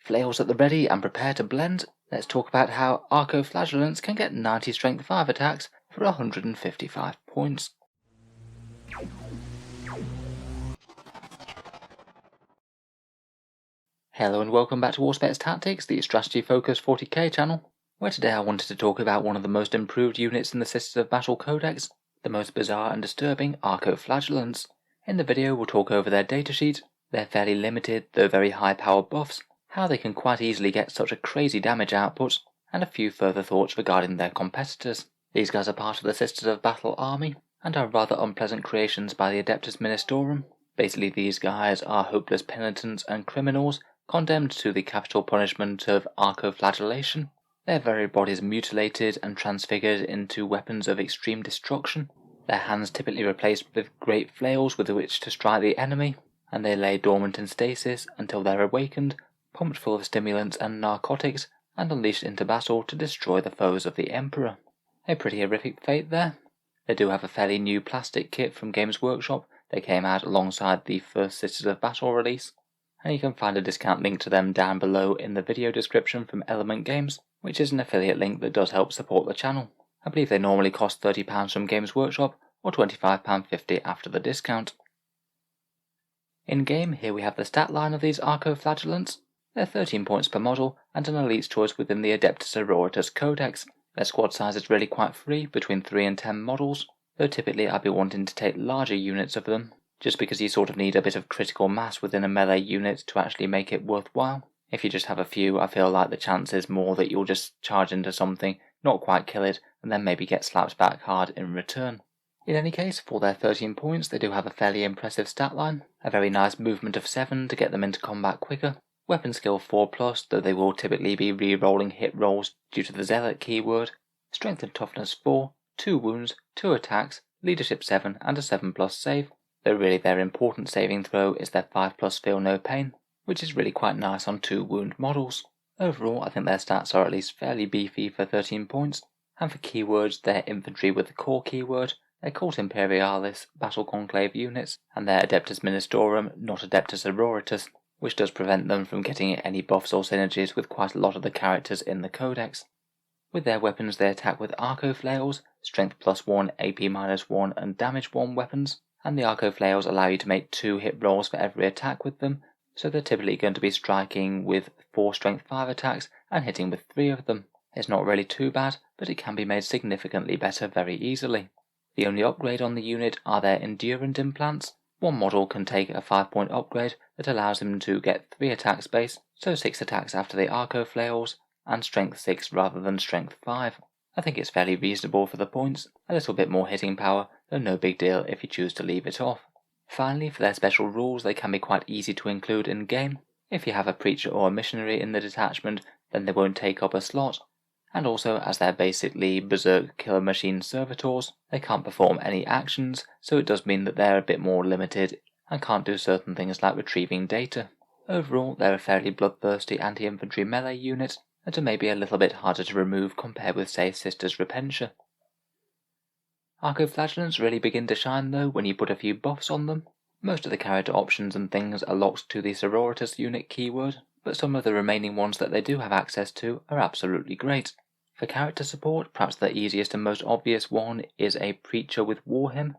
Flails at the ready and prepare to blend. Let's talk about how Arco Flagellants can get 90 strength 5 attacks for 155 points. Hello and welcome back to Auspex Tactics, the strategy focused 40k channel, where today I wanted to talk about one of the most improved units in the Sisters of Battle Codex, the most bizarre and disturbing Arco Flagellants. In the video we'll talk over their datasheet, their fairly limited though very high power buffs, how they can quite easily get such a crazy damage output, and a few further thoughts regarding their competitors. These guys are part of the Sisters of Battle army, and are rather unpleasant creations by the Adeptus Ministorum. Basically these guys are hopeless penitents and criminals, condemned to the capital punishment of arco-flagellation, their very bodies mutilated and transfigured into weapons of extreme destruction, their hands typically replaced with great flails with which to strike the enemy, and they lay dormant in stasis until they're awakened, pumped full of stimulants and narcotics, and unleashed into battle to destroy the foes of the Emperor. A pretty horrific fate there. They do have a fairly new plastic kit from Games Workshop. They came out alongside the first Sisters of Battle release, and you can find a discount link to them down below in the video description from Element Games, which is an affiliate link that does help support the channel. I believe they normally cost £30 from Games Workshop, or £25.50 after the discount. In game, here we have the stat line of these Arco Flagellants. They're 13 points per model, and an elite's choice within the Adeptus Auroritas Codex. Their squad size is really quite free, between 3 and 10 models, though typically I'd be wanting to take larger units of them, just because you sort of need a bit of critical mass within a melee unit to actually make it worthwhile. If you just have a few, I feel like the chance is more that you'll just charge into something, not quite kill it, and then maybe get slapped back hard in return. In any case, for their 13 points, they do have a fairly impressive stat line, a very nice movement of 7 to get them into combat quicker, weapon skill 4+, though they will typically be re-rolling hit rolls due to the Zealot keyword, strength and toughness 4, 2 wounds, 2 attacks, leadership 7 and a 7+ save, though really their important saving throw is their 5+ feel no pain, which is really quite nice on 2 wound models. Overall, I think their stats are at least fairly beefy for 13 points, and for keywords, their infantry with the core keyword, their Cult Imperialis Battle Conclave units, and their Adeptus Ministorum, not Adeptus Auroritas, which does prevent them from getting any buffs or synergies with quite a lot of the characters in the codex. With their weapons they attack with Arco Flails, Strength +1, AP -1 and Damage 1 weapons, and the Arco Flails allow you to make 2 hit rolls for every attack with them, so they're typically going to be striking with 4 Strength 5 attacks and hitting with 3 of them. It's not really too bad, but it can be made significantly better very easily. The only upgrade on the unit are their Endurant implants. One model can take a 5-point upgrade that allows him to get 3 attacks base, so 6 attacks after the Arco Flails, and Strength 6 rather than Strength 5. I think it's fairly reasonable for the points, a little bit more hitting power, though no big deal if you choose to leave it off. Finally, for their special rules, they can be quite easy to include in game. If you have a preacher or a missionary in the detachment, then they won't take up a slot. And also, as they're basically berserk killer machine servitors, they can't perform any actions, so it does mean that they're a bit more limited and can't do certain things like retrieving data. Overall, they're a fairly bloodthirsty anti-infantry melee unit, that are maybe a little bit harder to remove compared with, say, Sisters Repentia. Arco Flagellants really begin to shine though when you put a few buffs on them. Most of the character options and things are locked to the Sororitas unit keyword, but some of the remaining ones that they do have access to are absolutely great. For character support, perhaps the easiest and most obvious one is a Preacher with Warhammer.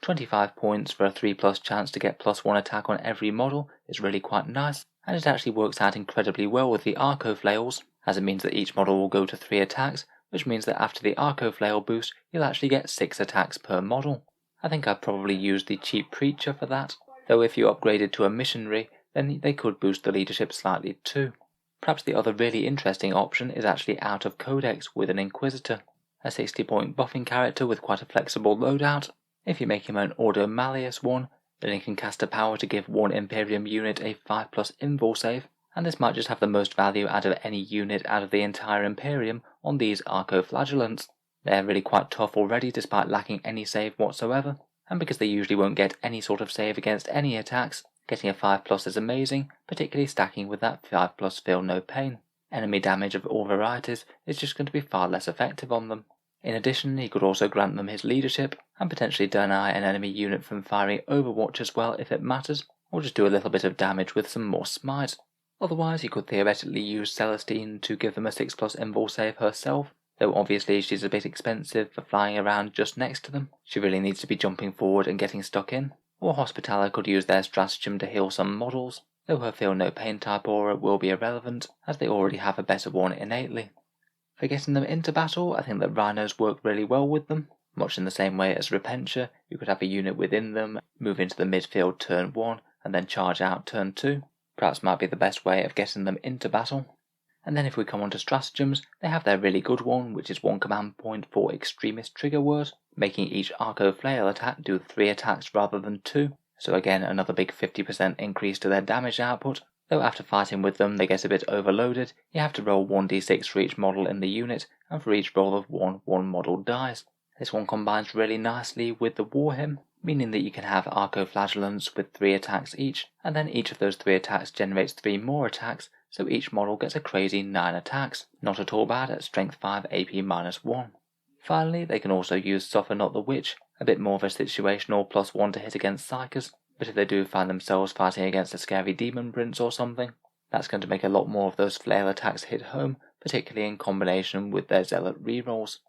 25 points for a 3+ chance to get +1 attack on every model is really quite nice, and it actually works out incredibly well with the Arco Flails, as it means that each model will go to 3 attacks, which means that after the Arco Flail boost, you'll actually get 6 attacks per model. I think I'd probably use the cheap Preacher for that, though if you upgraded to a Missionary, then they could boost the leadership slightly too. Perhaps the other really interesting option is actually out of Codex with an Inquisitor, a 60-point buffing character with quite a flexible loadout. If you make him an Ordo Malleus one, then he can cast a power to give one Imperium unit a 5+ invul save, and this might just have the most value out of any unit out of the entire Imperium on these Arco Flagellants. They're really quite tough already despite lacking any save whatsoever, and because they usually won't get any sort of save against any attacks, getting a 5+ is amazing, particularly stacking with that 5+ feel no pain. Enemy damage of all varieties is just going to be far less effective on them. In addition, he could also grant them his leadership, and potentially deny an enemy unit from firing Overwatch as well if it matters, or just do a little bit of damage with some more smite. Otherwise, you could theoretically use Celestine to give them a 6+ invul save herself, though obviously she's a bit expensive for flying around just next to them. She really needs to be jumping forward and getting stuck in. Or Hospitaller could use their stratagem to heal some models, though her Feel No Pain type aura will be irrelevant, as they already have a better one innately. For getting them into battle, I think that Rhinos work really well with them. Much in the same way as Repentia, you could have a unit within them, move into the midfield turn 1, and then charge out turn 2. Perhaps might be the best way of getting them into battle. And then if we come on to stratagems, they have their really good one, which is 1 command point for Extremist Trigger Word, making each Arco Flail attack do 3 attacks rather than 2, so again another big 50% increase to their damage output. Though after fighting with them they get a bit overloaded, you have to roll 1d6 for each model in the unit, and for each roll of 1, one model dies. This one combines really nicely with the War Hymn, meaning that you can have Arco Flagellants with 3 attacks each, and then each of those 3 attacks generates 3 more attacks, so each model gets a crazy 9 attacks. Not at all bad at strength 5 AP -1. Finally, they can also use Suffer Not the Witch, a bit more of a situational +1 to hit against Psychers, but if they do find themselves fighting against a scary demon prince or something, that's going to make a lot more of those flail attacks hit home, particularly in combination with their Zealot rerolls.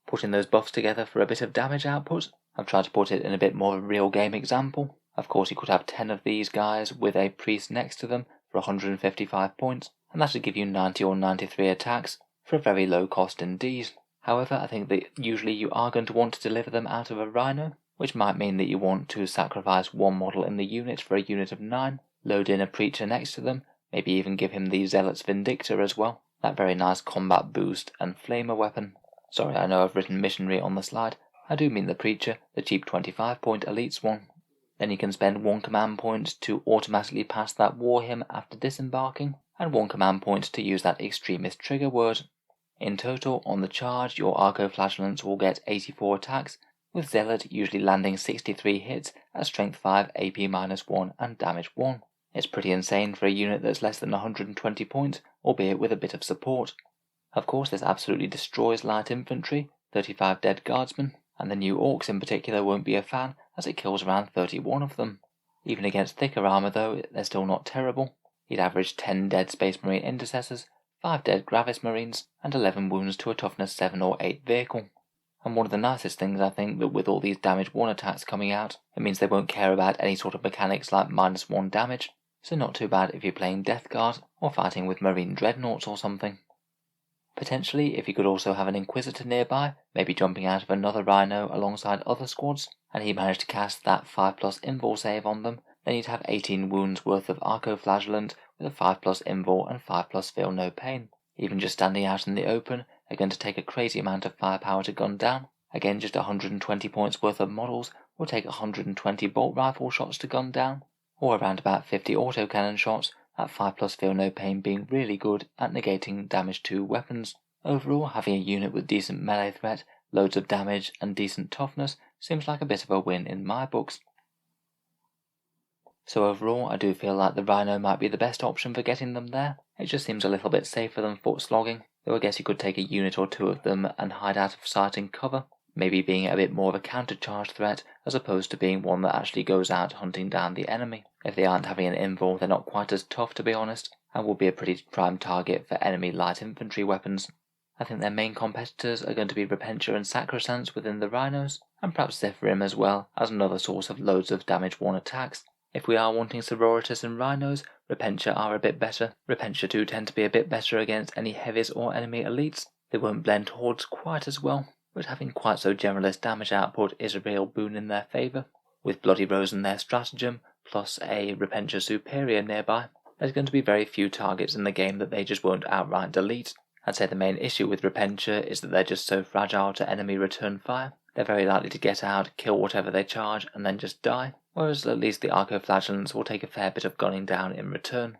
Putting those buffs together for a bit of damage output, I've tried to put it in a bit more of a real game example. Of course you could have 10 of these guys with a priest next to them for 155 points, and that would give you 90 or 93 attacks for a very low cost indeed. However, I think that usually you are going to want to deliver them out of a Rhino, which might mean that you want to sacrifice 1 model in the unit for a unit of 9, load in a Preacher next to them, maybe even give him the Zealot's Vindictor as well, that very nice combat boost and flamer weapon. Sorry, I know I've written Missionary on the slide, I do mean the Preacher, the cheap 25 point elites one. Then you can spend 1 command point to automatically pass that War Hymn after disembarking, and 1 command point to use that Extremist Trigger Word. In total, on the charge, your Arco Flagellants will get 84 attacks, with Zealot usually landing 63 hits at strength 5, AP -1 and damage 1. It's pretty insane for a unit that's less than 120 points, albeit with a bit of support. Of course this absolutely destroys light infantry, 35 dead guardsmen, and the new orcs in particular won't be a fan as it kills around 31 of them. Even against thicker armour though, they're still not terrible. You'd average 10 dead Space Marine intercessors, 5 dead Gravis Marines, and 11 wounds to a toughness 7 or 8 vehicle. And one of the nicest things I think that with all these damage 1 attacks coming out, it means they won't care about any sort of mechanics like -1 damage, so not too bad if you're playing Death Guard or fighting with Marine Dreadnoughts or something. Potentially, if you could also have an Inquisitor nearby, maybe jumping out of another Rhino alongside other squads, and he managed to cast that 5+ invul save on them, then you'd have 18 wounds worth of Arco Flagellant with a 5+ invul and 5+ Feel No Pain. Even just standing out in the open, they're going to take a crazy amount of firepower to gun down. Again, just 120 points worth of models will take 120 bolt rifle shots to gun down, or around about 50 autocannon shots, at 5+ Feel No Pain being really good at negating damage to weapons. Overall, having a unit with decent melee threat, loads of damage and decent toughness seems like a bit of a win in my books. So overall, I do feel like the Rhino might be the best option for getting them there. It just seems a little bit safer than foot slogging, though I guess you could take a unit or 2 of them and hide out of sight in cover, maybe being a bit more of a counter-charge threat as opposed to being one that actually goes out hunting down the enemy. If they aren't having an invul, they're not quite as tough to be honest, and will be a pretty prime target for enemy light infantry weapons. I think their main competitors are going to be Repentia and Sacrosanct within the Rhinos, and perhaps Zephyrim as well, as another source of loads of damage 1 attacks. If we are wanting Sororitas and Rhinos, Repentia are a bit better. Repentia do tend to be a bit better against any heavies or enemy elites. They won't blend hordes quite as well, but having quite so generalist damage output is a real boon in their favour. With Bloody Rose and their stratagem, plus a Repentia Superior nearby, there's going to be very few targets in the game that they just won't outright delete. I'd say the main issue with Repentia is that they're just so fragile to enemy return fire. They're very likely to get out, kill whatever they charge, and then just die, whereas at least the Arco Flagellants will take a fair bit of gunning down in return.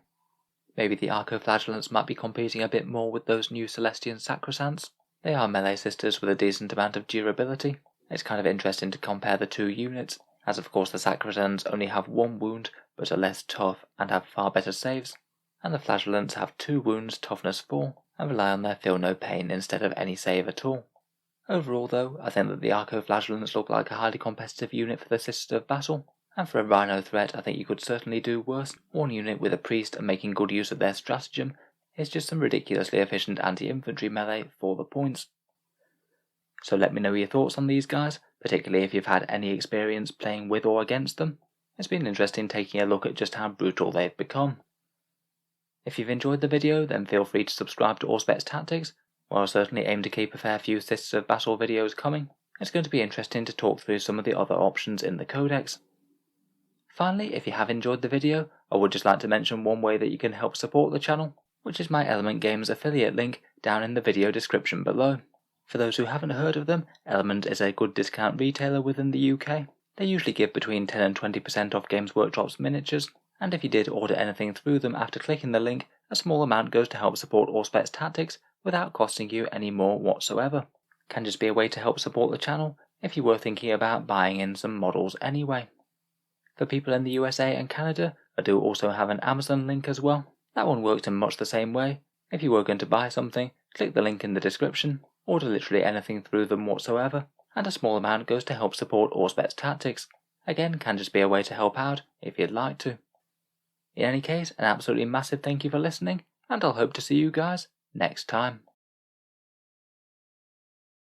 Maybe the Arco Flagellants might be competing a bit more with those new Celestian Sacrosancts. They are melee sisters with a decent amount of durability. It's kind of interesting to compare the 2 units, as of course the Sacrosancts only have 1 wound but are less tough and have far better saves, and the Flagellants have 2 wounds, toughness 4, and rely on their Feel No Pain instead of any save at all. Overall though, I think that the Arco Flagellants look like a highly competitive unit for the Sisters of Battle. and for a rhino threat I think you could certainly do worse. One unit with a priest and making good use of their stratagem is just some ridiculously efficient anti-infantry melee for the points. So let me know your thoughts on these guys, particularly if you've had any experience playing with or against them. It's been interesting taking a look at just how brutal they've become. If you've enjoyed the video, then feel free to subscribe to Auspex Tactics, where I'll certainly aim to keep a fair few Systems of Battle videos coming. It's going to be interesting to talk through some of the other options in the codex. Finally, if you have enjoyed the video, I would just like to mention one way that you can help support the channel, which is my Element Games affiliate link down in the video description below. For those who haven't heard of them, Element is a good discount retailer within the UK. They usually give between 10 and 20% off Games Workshop's miniatures, and if you did order anything through them after clicking the link, a small amount goes to help support Auspex Tactics without costing you any more whatsoever. Can just be a way to help support the channel if you were thinking about buying in some models anyway. For people in the USA and Canada, I do also have an Amazon link as well. That one works in much the same way. If you were going to buy something, click the link in the description, order literally anything through them whatsoever, and a small amount goes to help support Auspex Tactics. Again, can just be a way to help out if you'd like to. In any case, an absolutely massive thank you for listening, and I'll hope to see you guys next time.